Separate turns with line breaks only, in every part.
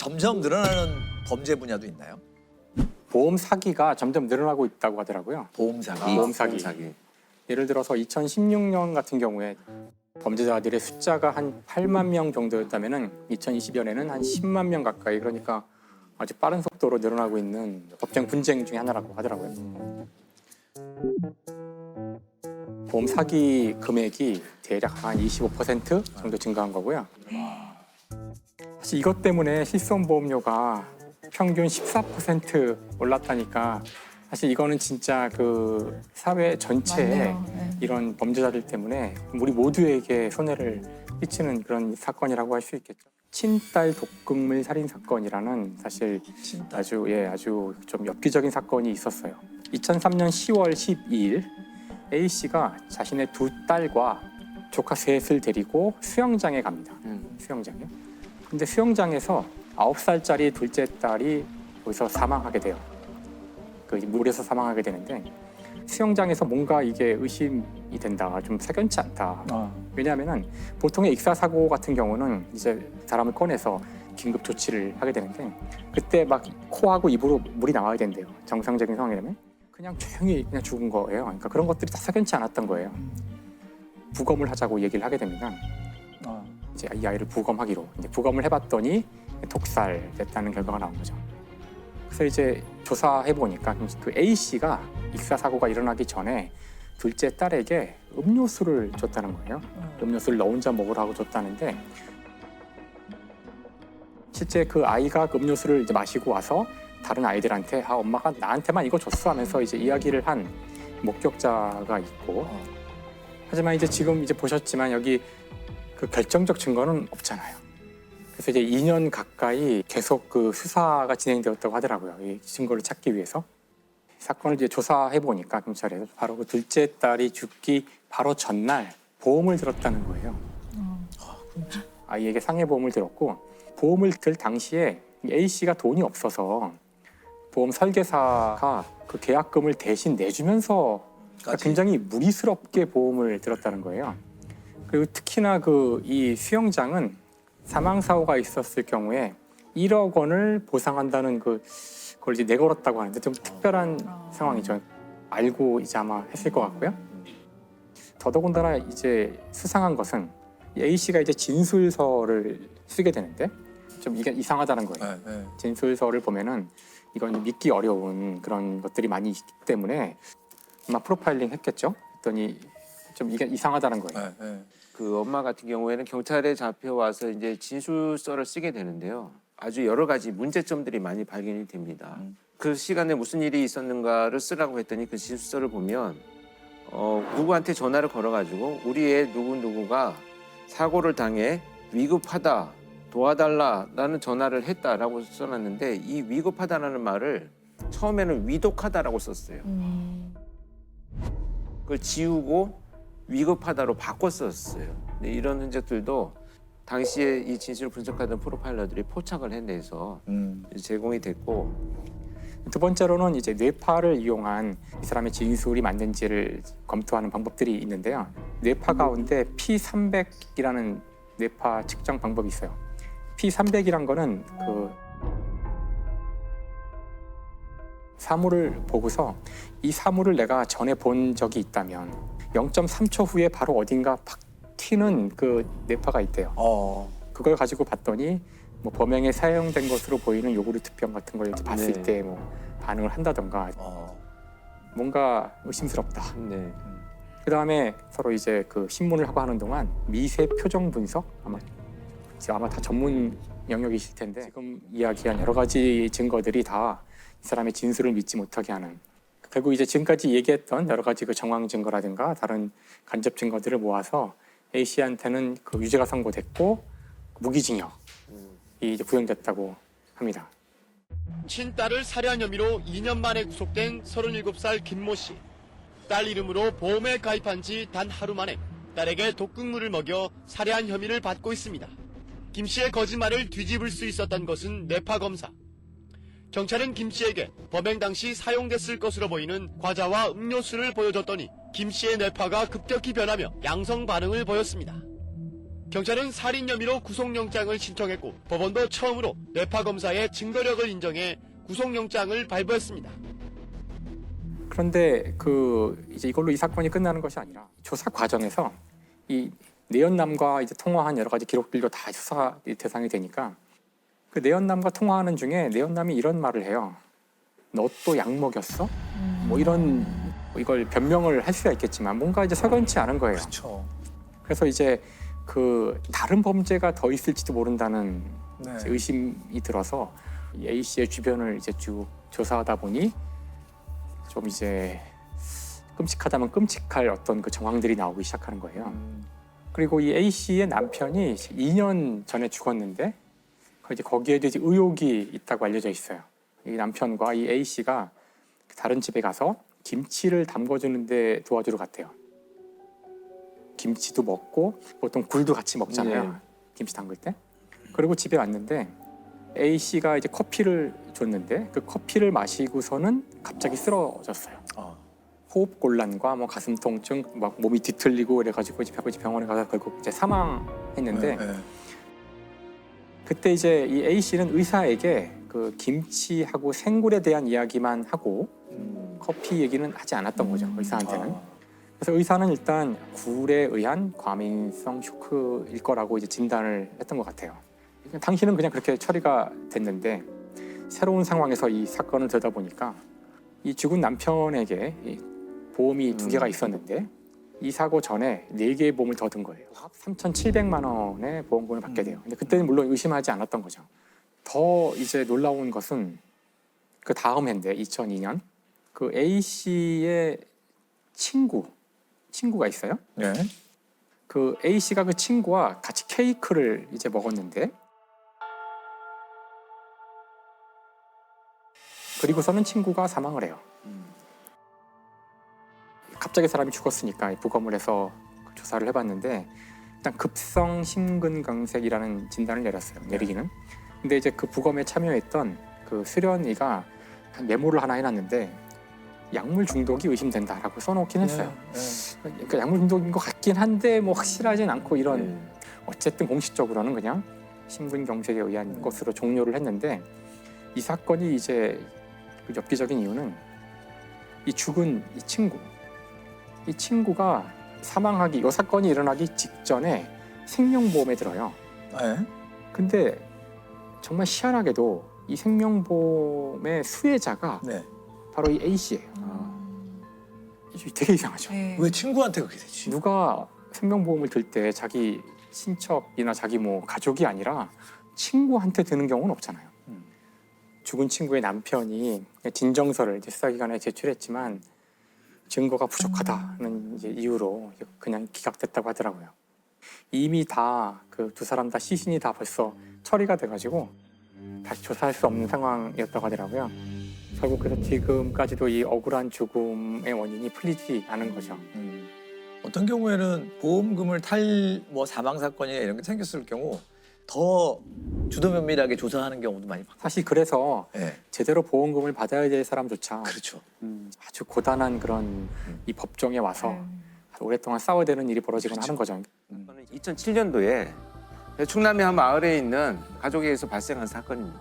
점점 늘어나는 범죄 분야도 있나요?
보험 사기가 점점 늘어나고 있다고 하더라고요.
보험 사기.
보험 사기. 예를 들어서 2016년 같은 경우에 범죄자들의 숫자가 한 8만 명 정도였다면은 2020년에는 한 10만 명 가까이, 그러니까 아주 빠른 속도로 늘어나고 있는 법정 분쟁 중에 하나라고 하더라고요. 보험 사기 금액이 대략 한 25% 정도 증가한 거고요. 사실 이것 때문에 실손 보험료가 평균 14% 올랐다니까 사실 이거는 진짜 그 사회 전체에
맞네요. 네. 이런
범죄자들 때문에 우리 모두에게 손해를 끼치는 그런 사건이라고 할 수 있겠죠. 친딸 독극물 살인 사건이라는 사실 아주 좀 엽기적인 사건이 있었어요. 2003년 10월 12일 A 씨가 자신의 두 딸과 조카 셋을 데리고 수영장에 갑니다. 수영장에. 근데 수영장에서 9살짜리 둘째 딸이 거기서 사망하게 돼요. 그 물에서 사망하게 되는데 수영장에서 뭔가 이게 의심이 된다, 좀 석연치 않다. 왜냐하면은 보통의 익사 사고 같은 경우는 이제 사람을 꺼내서 긴급 조치를 하게 되는데 그때 막 코하고 입으로 물이 나와야 된대요. 정상적인 상황이라면 그냥 조용히 그냥 죽은 거예요. 그러니까 그런 것들이 다 석연치 않았던 거예요. 부검을 하자고 얘기를 하게 됩니다. 이제 이 아이를 부검하기로 이제 부검을 해봤더니 독살됐다는 결과가 나온 거죠. 그래서 이제 조사해 보니까 그 A 씨가 익사 사고가 일어나기 전에 둘째 딸에게 음료수를 줬다는 거예요. 음료수를 너 혼자 먹으라고 줬다는데 실제 그 아이가 그 음료수를 이제 마시고 와서 다른 아이들한테 엄마가 나한테만 이거 줬어 하면서 이제 이야기를 한 목격자가 있고 하지만 이제 지금 이제 보셨지만 여기 그 결정적 증거는 없잖아요. 그래서 이제 2년 가까이 계속 그 수사가 진행되었다고 하더라고요. 이 증거를 찾기 위해서. 사건을 이제 조사해 보니까 경찰에서 바로 그 둘째 딸이 죽기 바로 전날 보험을 들었다는 거예요. 아이에게 상해보험을 들었고 보험을 들 당시에 A 씨가 돈이 없어서 보험 설계사가 그 계약금을 대신 내주면서 굉장히 무리스럽게 보험을 들었다는 거예요. 그리고 특히나 그 이 수영장은 사망 사고가 있었을 경우에 1억 원을 보상한다는 그걸 이제 내걸었다고 하는데 좀 특별한 상황이죠. 알고 이제 아마 했을 것 같고요. 더더군다나 이제 수상한 것은 A 씨가 이제 진술서를 쓰게 되는데 좀 이게 이상하다는 거예요. 진술서를 보면은 이건 믿기 어려운 그런 것들이 많이 있기 때문에 아마 프로파일링 했겠죠. 했더니 좀 이게 이상하다는 거예요.
그 엄마 같은 경우에는 경찰에 잡혀와서 이제 진술서를 쓰게 되는데요. 아주 여러 가지 문제점들이 많이 발견이 됩니다. 그 시간에 무슨 일이 있었는가를 쓰라고 했더니 그 진술서를 보면 누구한테 전화를 걸어가지고 우리 애 누구누구가 사고를 당해 위급하다, 도와달라라는 전화를 했다라고 써놨는데 이 위급하다라는 말을 처음에는 위독하다라고 썼어요. 그걸 지우고 위급하다로 바꿨었어요. 근데 이런 흔적들도 당시에 이 진실을 분석하던 프로파일러들이 포착을 해내서 제공이 됐고
두 번째로는 이제 뇌파를 이용한 이 사람의 진술이 맞는지를 검토하는 방법들이 있는데요. 뇌파 가운데 P300이라는 뇌파 측정 방법이 있어요. P300이란 거는 그 사물을 보고서 이 사물을 내가 전에 본 적이 있다면 0.3초 후에 바로 어딘가 팍 튀는 그 뇌파가 있대요. 그걸 가지고 봤더니 뭐 범행에 사용된 것으로 보이는 요구르트병 같은 걸 이제 봤을 때 뭐 반응을 한다던가 뭔가 의심스럽다. 그다음에 서로 이제 그 신문을 하고 하는 동안 미세 표정 분석 아마 다 전문 영역이실 텐데 지금 이야기한 여러 가지 증거들이 다 이 사람의 진술을 믿지 못하게 하는 결국 이제 지금까지 얘기했던 여러 가지 그 정황 증거라든가 다른 간접 증거들을 모아서 A 씨한테는 그 유죄가 선고됐고 무기징역이 이제 구형됐다고 합니다.
친딸을 살해한 혐의로 2년 만에 구속된 37살 김모 씨. 딸 이름으로 보험에 가입한 지 단 하루 만에 딸에게 독극물을 먹여 살해한 혐의를 받고 있습니다. 김 씨의 거짓말을 뒤집을 수 있었던 것은 뇌파 검사. 경찰은 김 씨에게 범행 당시 사용됐을 것으로 보이는 과자와 음료수를 보여줬더니 김 씨의 뇌파가 급격히 변하며 양성 반응을 보였습니다. 경찰은 살인 혐의로 구속영장을 신청했고 법원도 처음으로 뇌파 검사의 증거력을 인정해 구속영장을 발부했습니다.
그런데 이제 이걸로 이 사건이 끝나는 것이 아니라 조사 과정에서 이 내연남과 이제 통화한 여러 가지 기록들도 다 조사 대상이 되니까 그 내연남과 통화하는 중에 내연남이 이런 말을 해요. 너 또 약 먹였어? 뭐 이걸 변명을 할 수가 있겠지만 뭔가 이제 석연치 않은 거예요.
그렇죠.
그래서 이제 다른 범죄가 더 있을지도 모른다는
네.
이제 의심이 들어서 이 A 씨의 주변을 이제 쭉 조사하다 보니 좀 이제 끔찍하다면 끔찍할 어떤 그 정황들이 나오기 시작하는 거예요. 그리고 이 A 씨의 남편이 2년 전에 죽었는데 이제 거기에도 이제 의혹이 있다고 알려져 있어요. 이 남편과 이 A 씨가 다른 집에 가서 김치를 담궈주는데 도와주러 갔대요. 김치도 먹고 보통 굴도 같이 먹잖아요.
네.
김치 담글 때. 그리고 집에 왔는데 A 씨가 이제 커피를 줬는데 그 커피를 마시고서는 갑자기 쓰러졌어요. 호흡 곤란과 뭐 가슴 통증, 막 몸이 뒤틀리고 그래가지고 이제 병원에 가서 결국 이제 사망했는데 그때 이제 이 A 씨는 의사에게 그 김치하고 생굴에 대한 이야기만 하고 커피 얘기는 하지 않았던 거죠. 의사한테는. 그래서 의사는 일단 굴에 의한 과민성 쇼크일 거라고 이제 진단을 했던 것 같아요. 당시는 그냥 그렇게 처리가 됐는데 새로운 상황에서 이 사건을 들여다보니까 이 죽은 남편에게 이 보험이 2개가 있었는데 이 사고 전에 4개의 보험을 더 든 거예요. 3,700만 원의 보험금을 받게 돼요. 근데 그때는 물론 의심하지 않았던 거죠. 더 이제 놀라운 것은 그 다음 해인데 2002년 그 A 씨의 친구가 있어요.
네.
그 A 씨가 그 친구와 같이 케이크를 이제 먹었는데 그리고서는 친구가 사망을 해요. 갑자기 사람이 죽었으니까 부검을 해서 조사를 해봤는데 일단 급성 심근경색이라는 진단을 내리기는. 근데 이제 그 부검에 참여했던 그 수련이가 메모를 하나 해놨는데 약물 중독이 의심된다라고 써놓긴 했어요. 그러니까 약물 중독인 것 같긴 한데 뭐 확실하진 않고 이런 어쨌든 공식적으로는 그냥 심근경색에 의한 것으로 종료를 했는데 이 사건이 이제 엽기적인 이유는 이 죽은 이 친구가 사망하기 이 사건이 일어나기 직전에 생명보험에 들어요.
네.
근데 정말 희한하게도 이 생명보험의 수혜자가
네.
바로 이 A 씨예요. 되게 이상하죠.
왜 친구한테 그렇게 되지?
누가 생명보험을 들 때 자기 친척이나 자기 뭐 가족이 아니라 친구한테 드는 경우는 없잖아요. 죽은 친구의 남편이 진정서를 이제 수사기관에 제출했지만 증거가 부족하다는 이제 이유로 그냥 기각됐다고 하더라고요. 이미 다 그 2사람 다 시신이 다 벌써 처리가 돼가지고 다시 조사할 수 없는 상황이었다고 하더라고요. 결국 그래서 지금까지도 이 억울한 죽음의 원인이 풀리지 않은 거죠.
어떤 경우에는 보험금을 탈 뭐 사망 사건이나 이런 게 생겼을 경우 더 주도 면밀하게 조사하는 경우도 많이 봤고.
사실 그래서
네.
제대로 보험금을 받아야 될 사람조차
그렇죠.
아주 고단한 그런 이 법정에 와서 오랫동안 싸워야 되는 일이 벌어지거나 하는 거죠.
2007년도에 충남의 한 마을에 있는 가족에 의해서 발생한 사건입니다.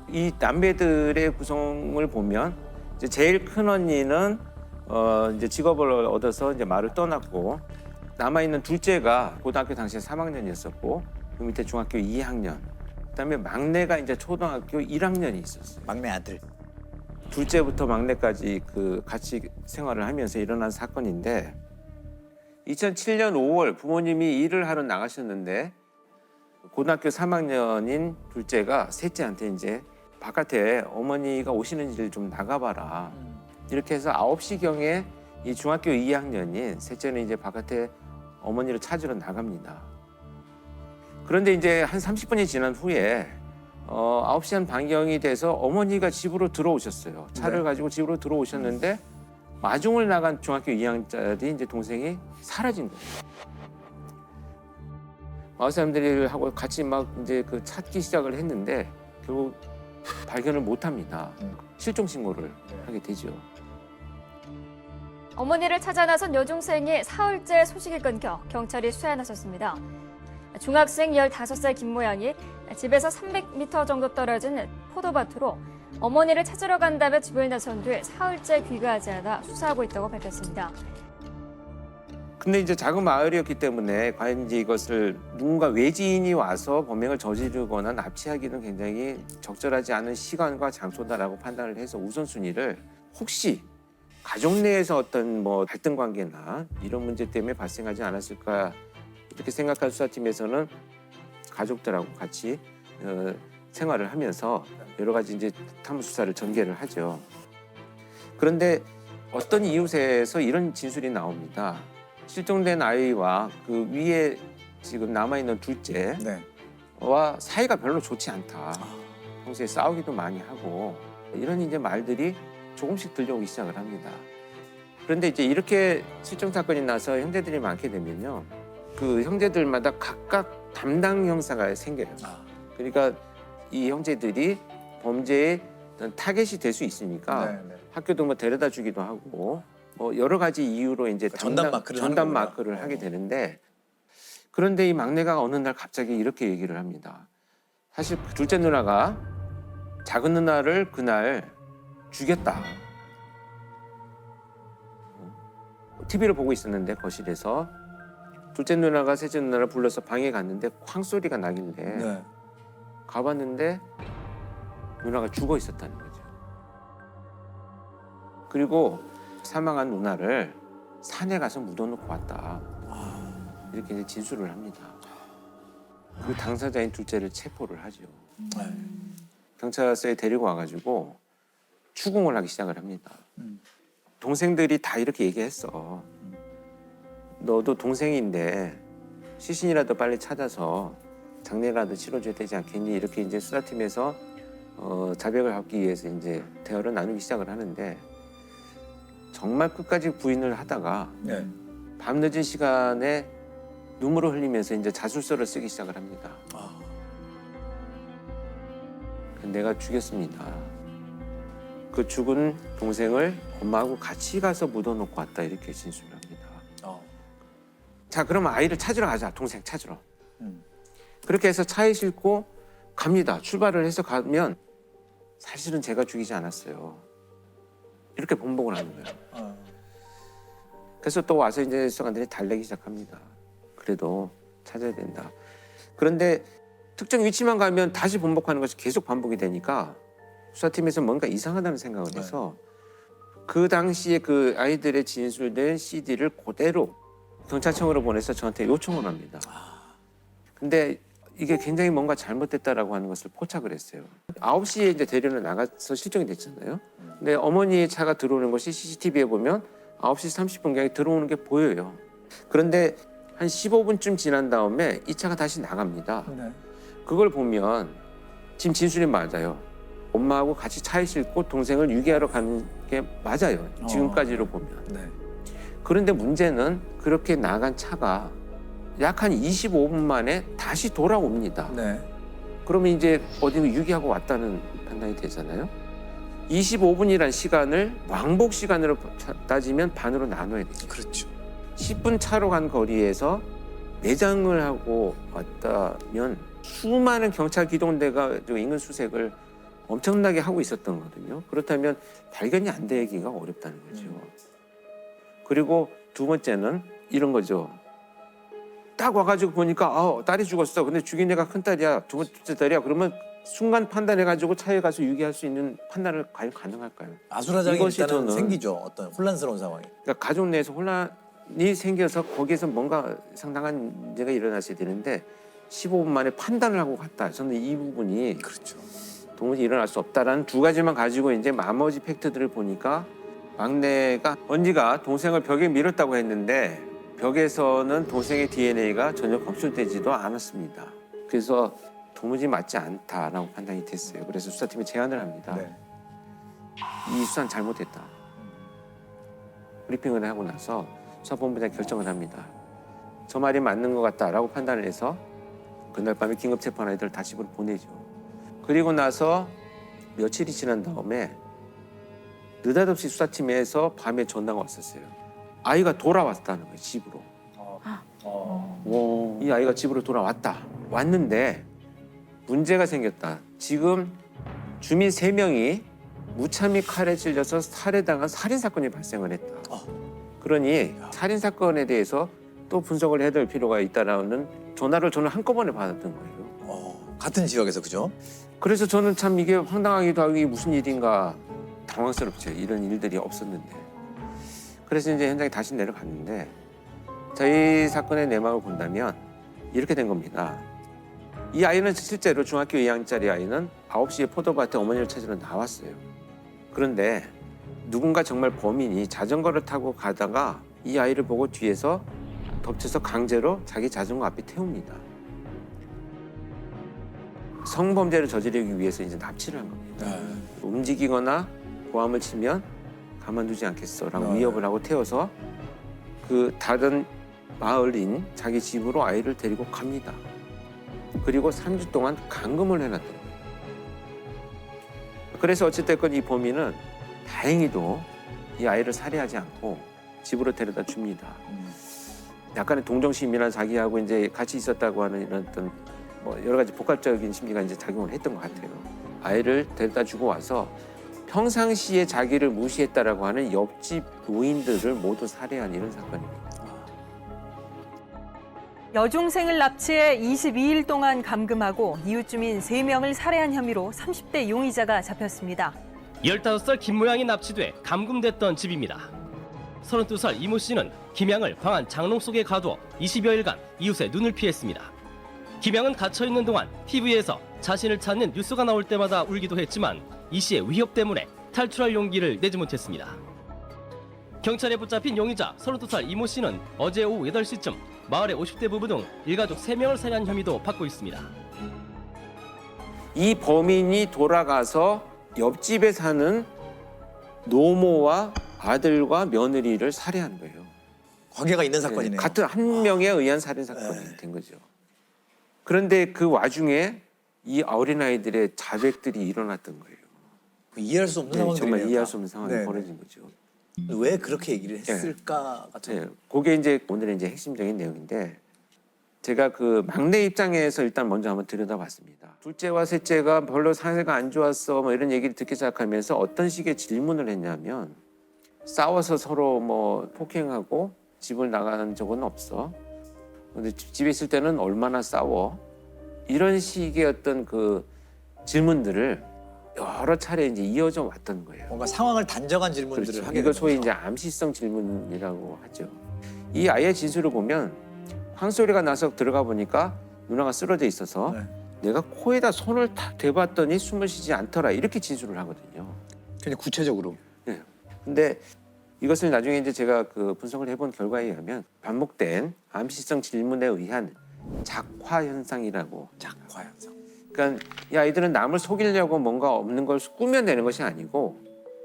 이 남매들의 구성을 보면 이제 제일 큰 언니는 이제 직업을 얻어서 이제 마을을 떠났고 남아 있는 둘째가 고등학교 당시에 3학년이었었고 그 밑에 중학교 2학년. 그다음에 막내가 이제 초등학교 1학년이 있었어요.
막내 아들.
둘째부터 막내까지 그 같이 생활을 하면서 일어난 사건인데 2007년 5월 부모님이 일을 하러 나가셨는데 고등학교 3학년인 둘째가 셋째한테 이제 바깥에 어머니가 오시는지를 좀 나가봐라. 이렇게 해서 9시경에 이 중학교 2학년인 셋째는 이제 바깥에 어머니를 찾으러 나갑니다. 그런데 이제 한 30분이 지난 후에 9시 한 반경이 돼서 어머니가 집으로 들어오셨어요. 차를
네.
가지고 집으로 들어오셨는데 마중을 나간 중학교 2학년짜리 이제 동생이 사라진 거예요. 마을 사람들하고 같이 막 이제 그 찾기 시작을 했는데 결국 발견을 못 합니다. 실종 신고를 하게 되죠.
어머니를 찾아 나선 여중생이 사흘째 소식이 끊겨 경찰이 수사에 나섰습니다. 중학생 15살 김 모양이 집에서 300m 정도 떨어진 포도밭으로 어머니를 찾으러 간다며 집을 나선 뒤 사흘째 귀가하지 않아 수사하고 있다고 밝혔습니다.
근데 이제 작은 마을이었기 때문에 과연 이제 이것을 누군가 외지인이 와서 범행을 저지르거나 납치하기는 굉장히 적절하지 않은 시간과 장소다라고 판단을 해서 우선순위를 혹시 가족 내에서 어떤 뭐 갈등 관계나 이런 문제 때문에 발생하지 않았을까 이렇게 생각한 수사팀에서는 가족들하고 같이 생활을 하면서 여러 가지 이제 탐문 수사를 전개를 하죠. 그런데 어떤 이웃에서 이런 진술이 나옵니다. 실종된 아이와 그 위에 지금 남아있는 둘째와
네.
사이가 별로 좋지 않다. 평소에 싸우기도 많이 하고 이런 이제 말들이 조금씩 들려오기 시작을 합니다. 그런데 이제 이렇게 실종 사건이 나서 형제들이 많게 되면요. 그 형제들마다 각각 담당 형사가 생겨요. 그러니까 이 형제들이 범죄의 어떤 타겟이 될 수 있으니까
네, 네.
학교도 뭐 데려다 주기도 하고 뭐 여러 가지 이유로 이제
전담 마크를
전담
하는구나.
마크를 하게 되는데 그런데 이 막내가 어느 날 갑자기 이렇게 얘기를 합니다. 사실 둘째 누나가 작은 누나를 그날 죽였다. TV를 보고 있었는데 거실에서 둘째 누나가 셋째 누나를 불러서 방에 갔는데 쾅 소리가 나길래
네.
가봤는데 누나가 죽어 있었다는 거죠. 그리고 사망한 누나를 산에 가서 묻어놓고 왔다. 이렇게 이제 진술을 합니다. 그 당사자인 둘째를 체포를 하죠.
네.
경찰서에 데리고 와가지고 추궁을 하기 시작을 합니다. 동생들이 다 이렇게 얘기했어. 너도 동생인데 시신이라도 빨리 찾아서 장례라도 치러줘야 되지 않겠니? 이렇게 이제 수사팀에서 자백을 하기 위해서 이제 대화를 나누기 시작을 하는데 정말 끝까지 부인을 하다가
네.
밤늦은 시간에 눈물을 흘리면서 이제 자술서를 쓰기 시작을 합니다. 내가 죽였습니다. 그 죽은 동생을 엄마하고 같이 가서 묻어놓고 왔다 이렇게 진술을 합니다. 자, 그러면 아이를 찾으러 가자. 동생 찾으러. 그렇게 해서 차에 싣고 갑니다. 출발을 해서 가면 사실은 제가 죽이지 않았어요. 이렇게 번복을 하는 거예요. 그래서 또 와서 이제 수사관들이 달래기 시작합니다. 그래도 찾아야 된다. 그런데 특정 위치만 가면 다시 번복하는 것이 계속 반복이 되니까 수사팀에서 뭔가 이상하다는 생각을 해서 그 당시에 그 아이들의 진술된 CD를 그대로 경찰청으로 보내서 저한테 요청을 합니다. 근데 이게 굉장히 뭔가 잘못됐다라고 하는 것을 포착을 했어요. 9시에 이제 대련을 나가서 실종이 됐잖아요. 근데 어머니의 차가 들어오는 것이 CCTV에 보면 9시 30분경에 들어오는 게 보여요. 그런데 한 15분쯤 지난 다음에 이 차가 다시 나갑니다.
네.
그걸 보면 지금 진술이 맞아요. 엄마하고 같이 차에 싣고 동생을 유기하러 가는 게 맞아요. 지금까지로 보면.
네.
그런데 문제는 그렇게 나간 차가 약 한 25분 만에 다시 돌아옵니다.
네.
그러면 이제 어디 유기하고 왔다는 판단이 되잖아요. 25분이란 시간을 왕복 시간으로 따지면 반으로 나눠야 되죠.
그렇죠.
10분 차로 간 거리에서 내장을 하고 왔다면 수많은 경찰 기동대가 인근 수색을 엄청나게 하고 있었던 거거든요. 그렇다면 발견이 안 되기가 어렵다는 거죠. 그리고 두 번째는 이런 거죠. 딱 와가지고 보니까 딸이 죽었어. 근데 죽인 애가 큰딸이야. 두 번째 딸이야. 그러면 순간 판단해가지고 차에 가서 유기할 수 있는 판단을 과연 가능할까요?
아수라장이
이것이
일단은
저는-
생기죠. 어떤 혼란스러운 상황이.
그러니까 가족 내에서 혼란이 생겨서 거기에서 뭔가 상당한 문제가 일어났어야 되는데 15분 만에 판단을 하고 갔다. 저는 이 부분이
그렇죠.
도무지 일어날 수 없다라는 두 가지만 가지고 이제 나머지 팩트들을 보니까 막내가 언니가 동생을 벽에 밀었다고 했는데 벽에서는 동생의 DNA가 전혀 검출되지도 않았습니다. 그래서 도무지 맞지 않다라고 판단이 됐어요. 그래서 수사팀이 제안을 합니다.
네.
이 수사는 잘못됐다. 브리핑을 하고 나서 수사본부장이 결정을 합니다. 저 말이 맞는 것 같다라고 판단을 해서 그날 밤에 긴급 체포한 아이들을 다 집으로 보내죠. 그리고 나서 며칠이 지난 다음에 느닷없이 수사팀에서 밤에 전화가 왔었어요. 아이가 돌아왔다는 거예요, 집으로. 이 아이가 집으로 돌아왔다. 왔는데 문제가 생겼다. 지금 주민 3명이 무참히 칼에 찔려서 살해당한 살인사건이 발생을 했다. 그러니 살인사건에 대해서 또 분석을 해야 될 필요가 있다라는 전화를 저는 한꺼번에 받았던 거예요.
같은 지역에서 그죠?
그래서 저는 참 이게 황당하기도 하고 이게 무슨 일인가 당황스럽죠. 이런 일들이 없었는데. 그래서 이제 현장에 다시 내려갔는데 저희 사건의 내막을 본다면 이렇게 된 겁니다. 이 아이는 실제로 중학교 2학년짜리 아이는 9시에 포도밭에 어머니를 찾으러 나왔어요. 그런데 누군가 정말 범인이 자전거를 타고 가다가 이 아이를 보고 뒤에서 덮쳐서 강제로 자기 자전거 앞에 태웁니다. 성범죄를 저지르기 위해서 이제 납치를 한 겁니다. 움직이거나 고함을 치면 가만두지 않겠어라고 위협을 하고 태워서 그 다른 마을인 자기 집으로 아이를 데리고 갑니다. 그리고 3주 동안 감금을 해놨던 거예요. 그래서 어찌됐건 이 범인은 다행히도 이 아이를 살해하지 않고 집으로 데려다 줍니다. 약간의 동정심이나 자기하고 이제 같이 있었다고 하는 이런 어떤 뭐 여러 가지 복합적인 심리가 이제 작용을 했던 것 같아요. 아이를 데려다 주고 와서 평상시에 자기를 무시했다라고 하는 옆집 노인들을 모두 살해한 이런 사건입니다.
여중생을 납치해 22일 동안 감금하고 이웃 주민 3명을 살해한 혐의로 30대 용의자가 잡혔습니다.
15살 김모양이 납치돼 감금됐던 집입니다. 32살 이모 씨는 김양을 방 안 장롱 속에 가두어 20여일간 이웃의 눈을 피했습니다. 김양은 갇혀있는 동안 TV에서 자신을 찾는 뉴스가 나올 때마다 울기도 했지만 이 씨의 위협 때문에 탈출할 용기를 내지 못했습니다. 경찰에 붙잡힌 용의자 32살 이모 씨는 어제 오후 8시쯤 마을의 50대 부부 등 일가족 3명을 살해한 혐의도 받고 있습니다.
이 범인이 돌아가서 옆집에 사는 노모와 아들과 며느리를 살해한 거예요.
관계가 있는 사건이네요.
같은 한 명에 의한 살인 사건이 된 거죠. 그런데 그 와중에 이 어린아이들의 자백들이 일어났던 거예요.
이해할 수 없는
네,
상황이네요.
정말 이해할 수 없는 상황이
네.
벌어진 거죠.
왜 그렇게 얘기를 했을까 같은.
네, 그게 이제 오늘의 이제 핵심적인 내용인데 제가 그 막내 입장에서 일단 먼저 한번 들여다봤습니다. 둘째와 셋째가 별로 사이가 안 좋았어 뭐 이런 얘기를 듣기 시작하면서 어떤 식의 질문을 했냐면 싸워서 서로 뭐 폭행하고 집을 나가는 적은 없어. 근데 집에 있을 때는 얼마나 싸워? 이런 식의 어떤 그 질문들을 여러 차례 이제 이어져 왔던 거예요.
뭔가 상황을 단정한 질문들을
그렇죠.
하게
이거
되는
소위
거죠.
이제 암시성 질문이라고 하죠. 이 아이의 진술을 보면 황소리가 나서 들어가 보니까 누나가 쓰러져 있어서
네.
내가 코에다 손을 탁 대봤더니 숨을 쉬지 않더라 이렇게 진술을 하거든요.
굉장히 구체적으로.
네. 근데 이것을 나중에 이제 제가 그 분석을 해본 결과에 의하면 반복된 암시성 질문에 의한 작화 현상이라고.
작화 현상.
그러니까 이 아이들은 남을 속이려고 뭔가 없는 걸 꾸며내는 것이 아니고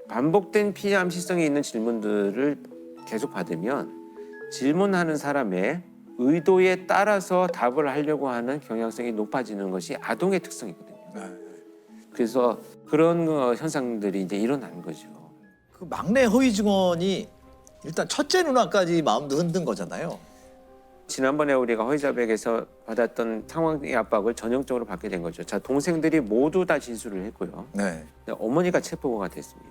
반복된 피암시성이 있는 질문들을 계속 받으면 질문하는 사람의 의도에 따라서 답을 하려고 하는 경향성이 높아지는 것이 아동의 특성이거든요. 그래서 그런 현상들이 이제 일어난 거죠.
그 막내 허위 증언이 일단 첫째 누나까지 마음도 흔든 거잖아요.
지난번에 우리가 허위자백에서 받았던 상황의 압박을 전형적으로 받게 된 거죠. 자, 동생들이 모두 다 진술을 했고요.
네.
근데 어머니가 체포가 됐습니다.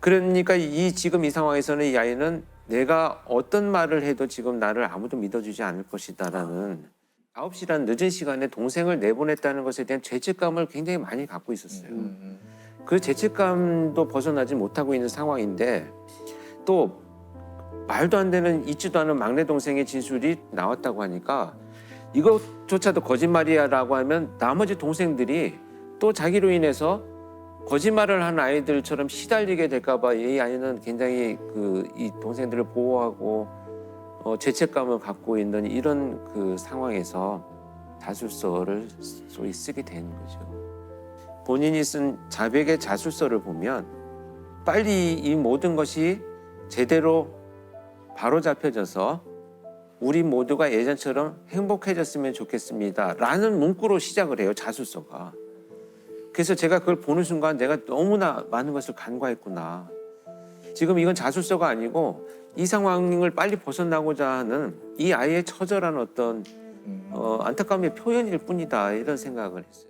그러니까 지금 이 상황에서는 이 아이는 내가 어떤 말을 해도 지금 나를 아무도 믿어주지 않을 것이다라는 9시라는 늦은 시간에 동생을 내보냈다는 것에 대한 죄책감을 굉장히 많이 갖고 있었어요. 그 죄책감도 벗어나지 못하고 있는 상황인데 또 말도 안 되는 있지도 않은 막내 동생의 진술이 나왔다고 하니까 이것조차도 거짓말이야라고 하면 나머지 동생들이 또 자기로 인해서 거짓말을 한 아이들처럼 시달리게 될까 봐 이 아이는 굉장히 이 동생들을 보호하고 죄책감을 갖고 있는 이런 그 상황에서 자술서를 소위 쓰게 되는 거죠. 본인이 쓴 자백의 자술서를 보면 빨리 이 모든 것이 제대로 바로 잡혀져서 우리 모두가 예전처럼 행복해졌으면 좋겠습니다 라는 문구로 시작을 해요. 자술서가. 그래서 제가 그걸 보는 순간 내가 너무나 많은 것을 간과했구나. 지금 이건 자술서가 아니고 이 상황을 빨리 벗어나고자 하는 이 아이의 처절한 어떤 안타까움의 표현일 뿐이다 이런 생각을 했어요.